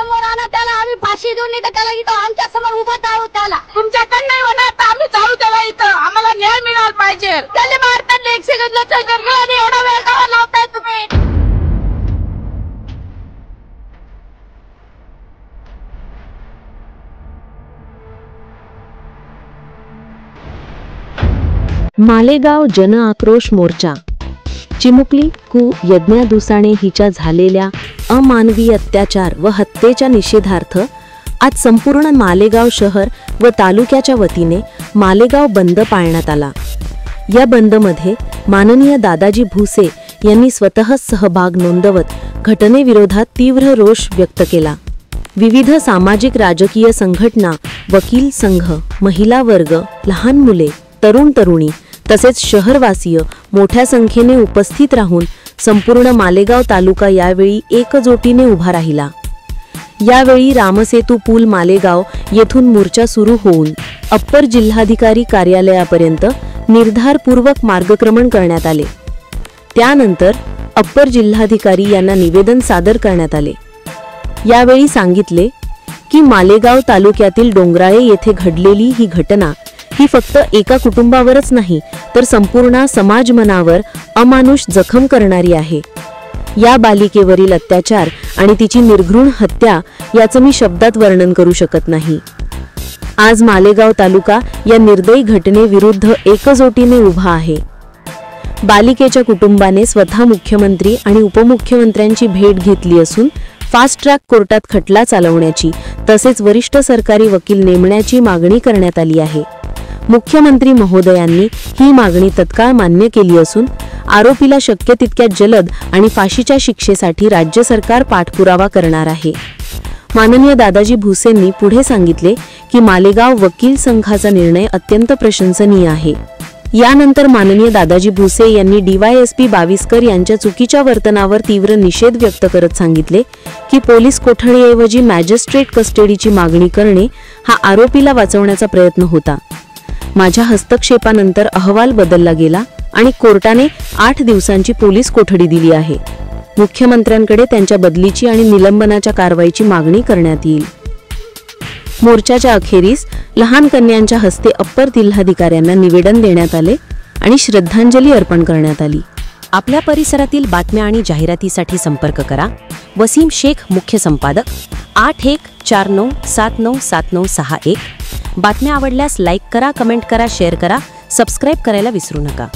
समोर आणा त्याला, आम्ही फाशी देऊन नाही तर त्याला इथं आमच्या समोर उभा टाळू त्याला. तुमच्याकडे नाही होणार तर आम्ही चालू त्याला इथं, आम्हाला न्याय मिळाला पाहिजे. त्याला मारताना 1 सेकंदला चक्कर आणि एवढा वेळ का लावताय तुम्ही? मालेगाव जन आक्रोश मोर्चा. चिमुकली कु यज्ञा दुसाणे हिच्या झालेल्या अमानवी अत्याचार व हत्येच्या निषेधार्थ आज संपूर्ण मालेगाव शहर व तालुक्याच्या वतीने मालेगाव बंद पाळण्यात आला. या बंदमध्ये माननीय दादाजी भुसे यांनी स्वतः सहभाग नोंदवत घटनेविरोधात तीव्र रोष व्यक्त केला. विविध सामाजिक राजकीय संघटना, वकील संघ, महिला वर्ग, लहान मुले, तरुण तरुणी तसेच शहरवासीय मोठ्या संख्येने उपस्थित राहून संपूर्ण मालेगाव तालुका यावेळी एकजोटीने उभा राहिला. यावेळी रामसेतू पूल मालेगाव येथून मोर्चा सुरू होऊन अप्पर जिल्हाधिकारी कार्यालयापर्यंत निर्धारपूर्वक मार्गक्रमण करण्यात आले. त्यानंतर अप्पर जिल्हाधिकारी यांना निवेदन सादर करण्यात आले. यावेळी सांगितले की मालेगाव तालुक्यातील डोंगराळे येथे घडलेली ही घटना ही फक्त एका कुटुंबावरच नाही तर संपूर्ण समाज मनावर अमानुष जखम करणारी आहे. या बालिकेवरील अत्याचार आणि तिची निर्घृण हत्या याचं मी शब्दात वर्णन करू शकत नाही. आज मालेगाव तालुका या निर्दयी घटनेविरुद्ध एकजोटीने उभा आहे. बालिकेच्या कुटुंबाने स्वतः मुख्यमंत्री आणि उपमुख्यमंत्र्यांची भेट घेतली असून फास्ट ट्रॅक कोर्टात खटला चालवण्याची तसेच वरिष्ठ सरकारी वकील नेमण्याची मागणी करण्यात आली आहे. मुख्यमंत्री महोदयांनी ही मागणी तत्काळ मान्य केली असून आरोपीला शक्य तितक्या जलद आणि फाशीच्या शिक्षेसाठी राज्य सरकार पाठपुरावा करणार आहे. माननीय दादाजी भुसेंनी पुढे सांगितले की मालेगाव वकील संघाचा निर्णय अत्यंत प्रशंसनीय आहे. यानंतर माननीय दादाजी भुसे यांनी DYSP बाविस्कर यांच्या चुकीच्या वर्तनावर तीव्र निषेध व्यक्त करत सांगितले की पोलीस कोठडीऐवजी मॅजिस्ट्रेट कस्टडीची मागणी करणे हा आरोपीला वाचवण्याचा प्रयत्न होता. माझ्या हस्तक्षेपानंतर अहवाल बदलला गेला आणि कोर्टाने 8 दिवसांची पोलीस कोठडी दिली आहे. मुख्यमंत्र्यांकडे त्यांच्या बदलीची आणि निलंबनाच्या कारवाईची मागणी करण्यात येईल. मोर्चाच्या अखेरीस लहान कन्यांच्या हस्ते अप्पर जिल्हाधिकाऱ्यांना निवेदन देण्यात आले आणि श्रद्धांजली अर्पण करण्यात आली. आपल्या परिसरातील बातम्या आणि जाहिरातीसाठी संपर्क करा. वसीम शेख, मुख्य संपादक, 8149797961. बातम्या आवडल्यास लाईक करा, कमेंट करा, शेअर करा, सबस्क्राईब करायला विसरू नका.